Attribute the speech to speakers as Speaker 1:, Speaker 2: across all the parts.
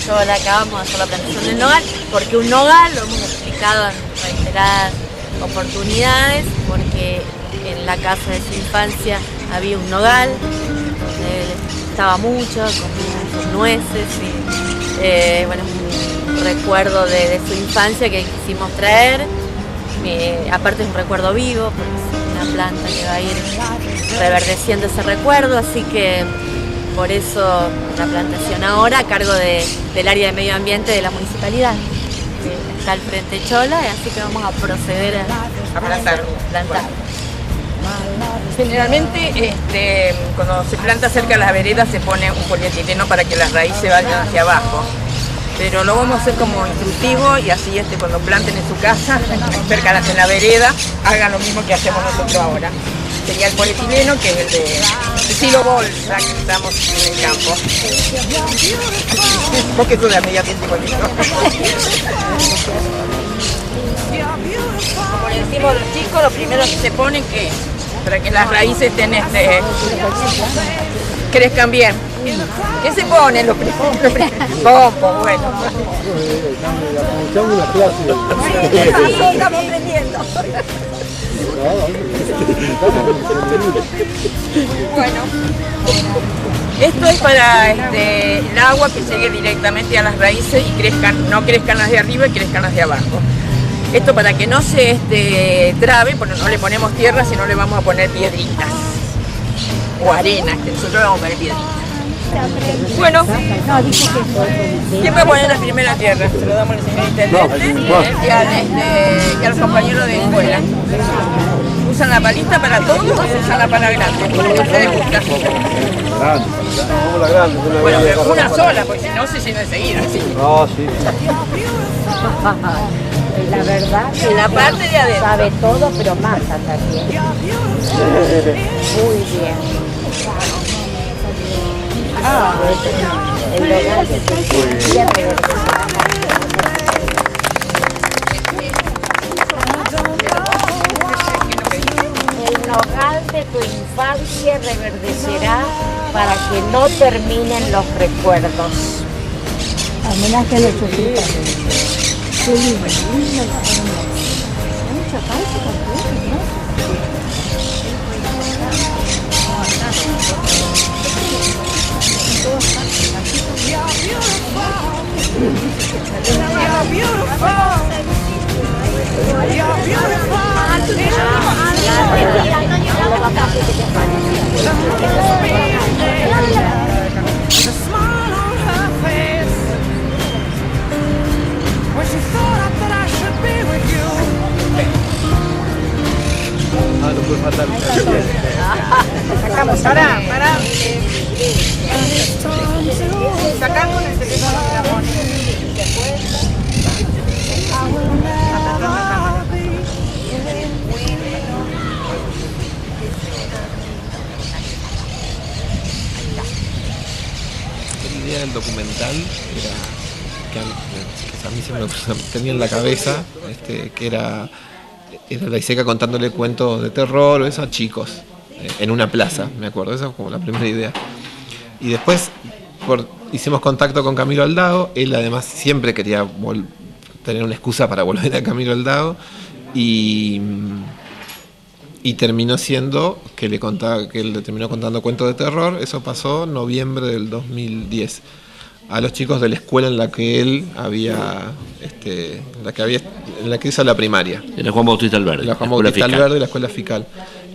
Speaker 1: Chola acá, vamos a hacer la plantación del nogal, porque un nogal, lo hemos explicado en reiteradas oportunidades, porque en la casa de su infancia había un nogal, donde él estaba mucho, comía sus nueces, y bueno, un recuerdo de su infancia que quisimos traer, aparte es un recuerdo vivo, porque es una planta que va a ir reverdeciendo ese recuerdo, así que por eso la plantación ahora a cargo del área de medio ambiente de la municipalidad, que está al frente Chola, así que vamos a proceder a plantar.
Speaker 2: Generalmente cuando se planta cerca de las veredas se pone un polietileno para que las raíces vayan hacia abajo. Pero lo vamos a hacer como instructivo y así cuando planten en su casa, cerca de la vereda, hagan lo mismo que hacemos nosotros ahora. Sería el polietileno, que es el de estilo bolsa que usamos en el campo. Porque eso de medio ambiente bonito. Como le decimos a los chicos, lo primero que se pone que para que las raíces crezcan bien. ¿Qué se pone? Lo primero. Pompo, bueno. Estamos aprendiendo. Bueno, esto es para el agua que llegue directamente a las raíces y no crezcan las de arriba y crezcan las de abajo. Esto para que no se trabe, porque no le ponemos tierra, sino le vamos a poner piedritas o arena, que nosotros le vamos a poner piedritas. Bueno, ¿quién va a poner la primera tierra? Se lo damos al señor intendente y a los compañeros de escuela. ¿Usan la palita para todo o usan la pala grande? ¿A ustedes gusta? Bueno, pero una sola, porque si no se llena enseguida.
Speaker 3: No, sí.
Speaker 4: La verdad,
Speaker 2: en la parte de adentro
Speaker 4: sabe todo, pero masa también. Muy bien. El nogal de tu infancia reverdecerá para que no terminen los recuerdos.
Speaker 5: Homenaje a los choquitos. Qué lindo, lindo. Mucha calza también, ¿no?
Speaker 3: No puede faltar.
Speaker 2: Sacamos, para. Sacamos el teléfono de la mona.
Speaker 6: La idea del documental era que a mí se me tenía en la cabeza que era la Iseca contándole cuentos de terror o eso a chicos en una plaza, me acuerdo, esa fue como la primera idea. Y después hicimos contacto con Camilo Aldao, él además siempre quería tener una excusa para volver a Camilo Aldao y terminó siendo que él le terminó contando cuentos de terror. Eso pasó en noviembre del 2010 a los chicos de la escuela en la que él había en la que hizo la primaria.
Speaker 7: Era Juan Bautista Alberdi.
Speaker 6: La Juan Bautista Alberdi, la escuela Fical.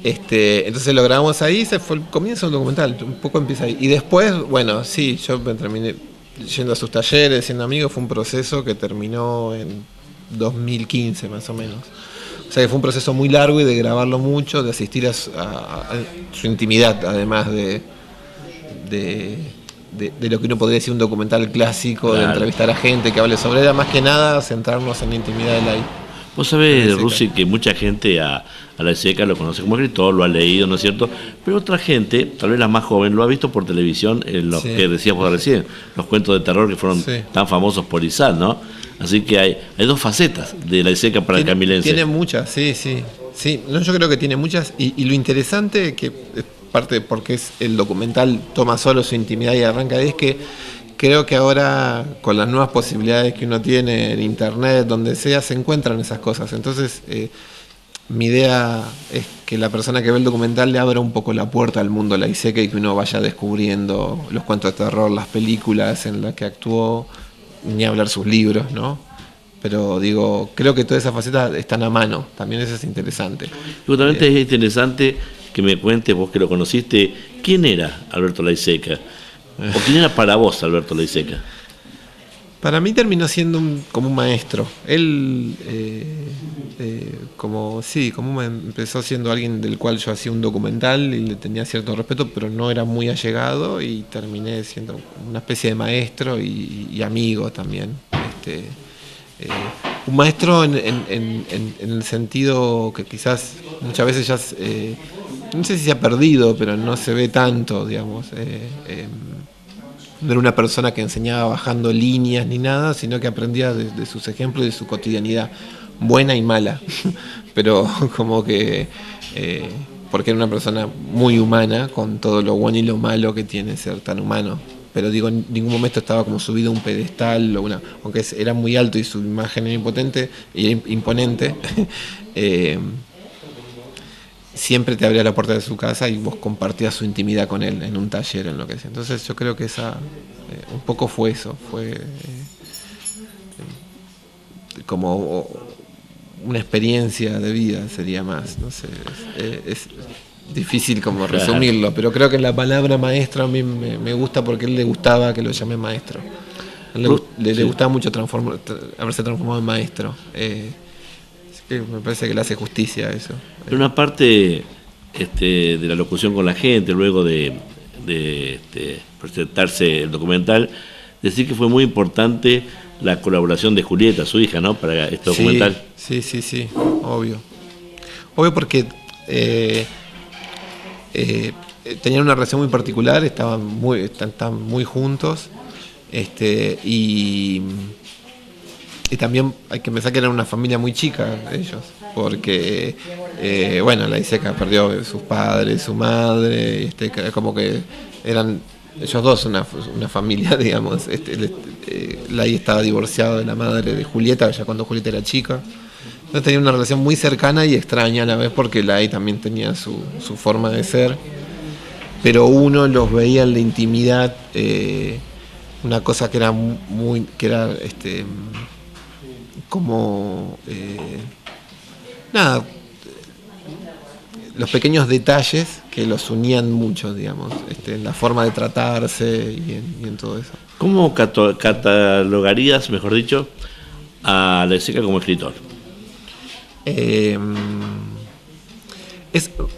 Speaker 6: Entonces lo grabamos ahí, se fue el comienzo del documental, un poco empieza ahí. Y después, bueno, sí, yo me terminé yendo a sus talleres, siendo amigo, fue un proceso que terminó en 2015 más o menos. O sea que fue un proceso muy largo y de grabarlo mucho, de asistir a su intimidad, además de lo que uno podría decir un documental clásico, claro, de entrevistar a gente que hable sobre él, más que nada centrarnos en la intimidad de la.
Speaker 7: Vos sabés, Rusi, que mucha gente a la Iseca lo conoce como escritor, lo ha leído, ¿no es cierto? Pero otra gente, tal vez la más joven, lo ha visto por televisión, en los que decíamos recién, los cuentos de terror que fueron tan famosos por Izal, ¿no? Así que hay dos facetas de la Iseca para el camilense.
Speaker 6: Tiene muchas, sí. No, yo creo que tiene muchas, y lo interesante, que parte de porque es el documental toma solo su intimidad y arranca, es que creo que ahora, con las nuevas posibilidades que uno tiene en internet, donde sea, se encuentran esas cosas. Entonces, mi idea es que la persona que ve el documental le abra un poco la puerta al mundo Laiseka y que uno vaya descubriendo los cuentos de terror, las películas en las que actuó, ni hablar sus libros, ¿no? Pero digo, creo que todas esas facetas están a mano, también eso es interesante.
Speaker 7: Justamente es interesante que me cuentes, vos que lo conociste, ¿quién era Alberto Laiseka? ¿O quién era para vos Alberto Laiseka?
Speaker 6: Para mí terminó siendo como un maestro. Él, empezó siendo alguien del cual yo hacía un documental y le tenía cierto respeto, pero no era muy allegado, y terminé siendo una especie de maestro y amigo también. Un maestro en el sentido que quizás muchas veces ya, no sé si se ha perdido, pero no se ve tanto, digamos. No era una persona que enseñaba bajando líneas ni nada, sino que aprendía de sus ejemplos y de su cotidianidad, buena y mala, pero como que, porque era una persona muy humana, con todo lo bueno y lo malo que tiene ser tan humano. Pero digo, en ningún momento estaba como subido a un pedestal, aunque era muy alto y su imagen era imponente, siempre te abría la puerta de su casa y vos compartías su intimidad con él en un taller, en lo que sea. Entonces yo creo que un poco fue eso, fue como una experiencia de vida, sería más, no sé, es difícil como resumirlo, pero creo que la palabra maestro a mí me gusta porque a él le gustaba que lo llame maestro. Le gustaba mucho haberse transformado en maestro. Me parece que le hace justicia a eso.
Speaker 7: En una parte de la locución con la gente, luego de presentarse el documental, decir que fue muy importante la colaboración de Julieta, su hija, ¿no?, para este documental.
Speaker 6: Sí, obvio. Obvio porque tenían una relación muy particular, estaban muy juntos, y también hay que pensar que eran una familia muy chica ellos, porque Laiseka perdió sus padres, su madre, como que eran ellos dos una familia, digamos. Lai estaba divorciado de la madre de Julieta ya cuando Julieta era chica. Entonces tenía una relación muy cercana y extraña a la vez, porque Lai también tenía su forma de ser, pero uno los veía en la intimidad, una cosa que era los pequeños detalles que los unían mucho, digamos, en la forma de tratarse y en todo eso.
Speaker 7: ¿Cómo catalogarías, mejor dicho, a Laiseka como escritor?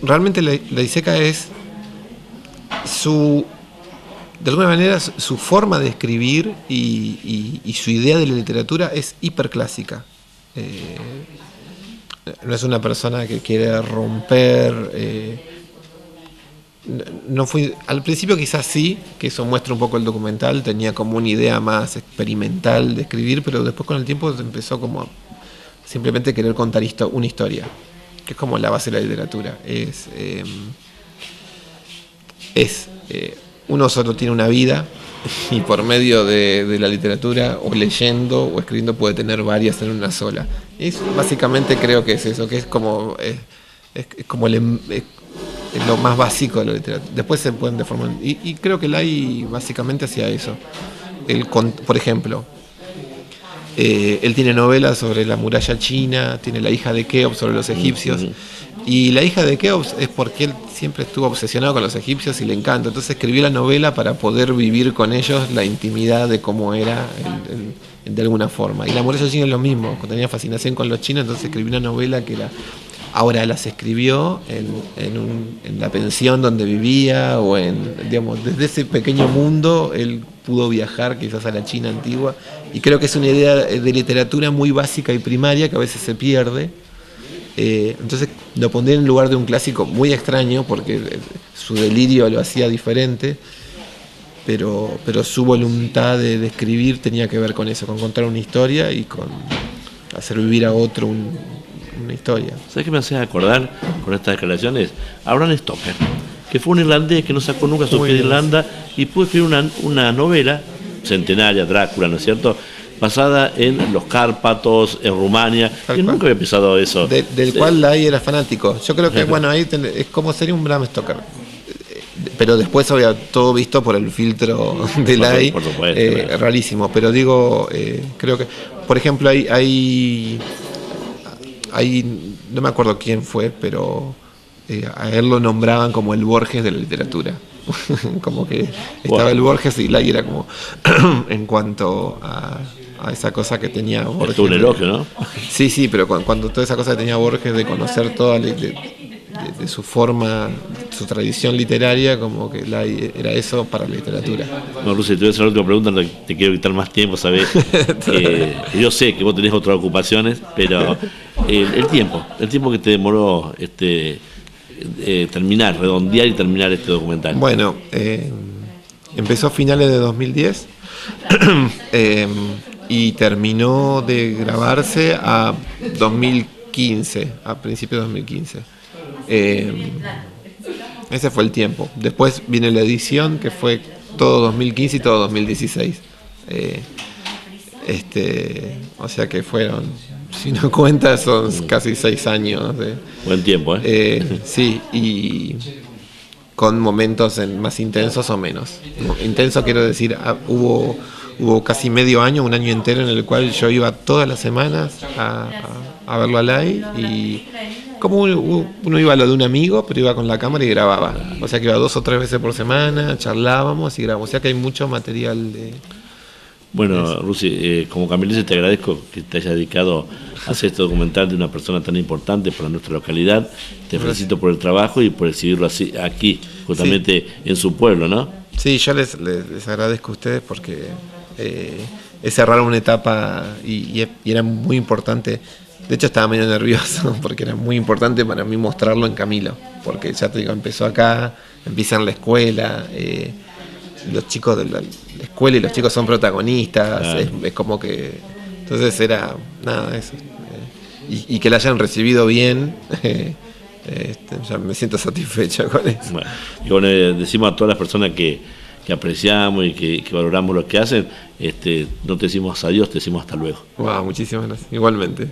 Speaker 6: Realmente Laiseka es de alguna manera su forma de escribir y su idea de la literatura es hiperclásica. No es una persona que quiere romper. Al principio quizás sí, que eso muestra un poco el documental, tenía como una idea más experimental de escribir, pero después con el tiempo empezó como a simplemente querer contar una historia, que es como la base de la literatura. Uno solo tiene una vida, y por medio de la literatura, o leyendo o escribiendo, puede tener varias en una sola. Y básicamente creo que es eso, que es como lo más básico de la literatura. Después se pueden deformar, y creo que Lai básicamente hacía eso. Por ejemplo, él tiene novelas sobre la muralla china, tiene La hija de Keops sobre los egipcios. Y La hija de Keops es porque él siempre estuvo obsesionado con los egipcios y le encanta. Entonces escribió la novela para poder vivir con ellos la intimidad de cómo era de alguna forma. Y La muralla china es lo mismo, tenía fascinación con los chinos, entonces escribió una novela que ahora las escribió en la pensión donde vivía, o desde ese pequeño mundo él pudo viajar quizás a la China antigua. Y creo que es una idea de literatura muy básica y primaria que a veces se pierde. Entonces lo pondría en lugar de un clásico muy extraño, porque su delirio lo hacía diferente, pero su voluntad de escribir tenía que ver con eso, con contar una historia y con hacer vivir a otro una historia.
Speaker 7: ¿Sabes qué me hace acordar con estas declaraciones? A Bram Stoker, que fue un irlandés que no sacó nunca su de Irlanda y pudo escribir una novela Centenaria, Drácula, ¿no es cierto? Basada en los Cárpatos, en Rumania.
Speaker 6: Tal
Speaker 7: Yo
Speaker 6: cual.
Speaker 7: nunca había pensado eso.
Speaker 6: Del cual Lai era fanático. Yo creo que, bueno, ahí es como sería un Bram Stoker. Pero después había todo visto por el filtro de Lai.
Speaker 7: Por supuesto.
Speaker 6: Rarísimo. Pero digo, creo que, por ejemplo, hay no me acuerdo quién fue, pero a él lo nombraban como el Borges de la literatura. Como que estaba el Borges y Lai era como en cuanto a esa cosa que tenía Borges.
Speaker 7: Es un elogio, ¿no?
Speaker 6: Sí, pero cuando toda esa cosa que tenía Borges de conocer toda de su forma, su tradición literaria, como que era eso para la literatura.
Speaker 7: No, Rusi, te voy a hacer la última pregunta, no te quiero quitar más tiempo, ¿sabes? Yo sé que vos tenés otras ocupaciones, pero el tiempo que te demoró terminar, redondear y terminar este documental.
Speaker 6: Bueno, empezó a finales de 2010 y terminó de grabarse a 2015, a principios de 2015. Ese fue el tiempo. Después viene la edición, que fue todo 2015 y todo 2016. O sea que fueron, si no cuentas, son casi 6 años.
Speaker 7: Buen tiempo,
Speaker 6: Sí, y con momentos más intensos o menos. Intenso quiero decir, hubo casi medio año, un año entero en el cual yo iba todas las semanas a verlo a Lai, y como uno iba a lo de un amigo, pero iba con la cámara y grababa. O sea que iba 2 o 3 veces por semana, charlábamos y grabamos. O sea que hay mucho material de...
Speaker 7: Bueno, Rusi, como Camilese te agradezco que te hayas dedicado a hacer este documental de una persona tan importante para nuestra localidad. Te felicito por el trabajo y por exhibirlo así aquí, justamente en su pueblo, ¿no?
Speaker 6: Sí, yo les agradezco a ustedes porque es cerrar una etapa y era muy importante. De hecho estaba medio nervioso porque era muy importante para mí mostrarlo en Camilo, porque ya te digo, empezó acá, empieza en la escuela, los chicos de la escuela y los chicos son protagonistas, es como que... Entonces era nada, eso. Y que la hayan recibido bien, ya me siento satisfecho con eso.
Speaker 7: Bueno, y bueno, decimos a todas las personas que apreciamos y que valoramos lo que hacen, no te decimos adiós, te decimos hasta luego.
Speaker 6: Wow, muchísimas gracias. Igualmente.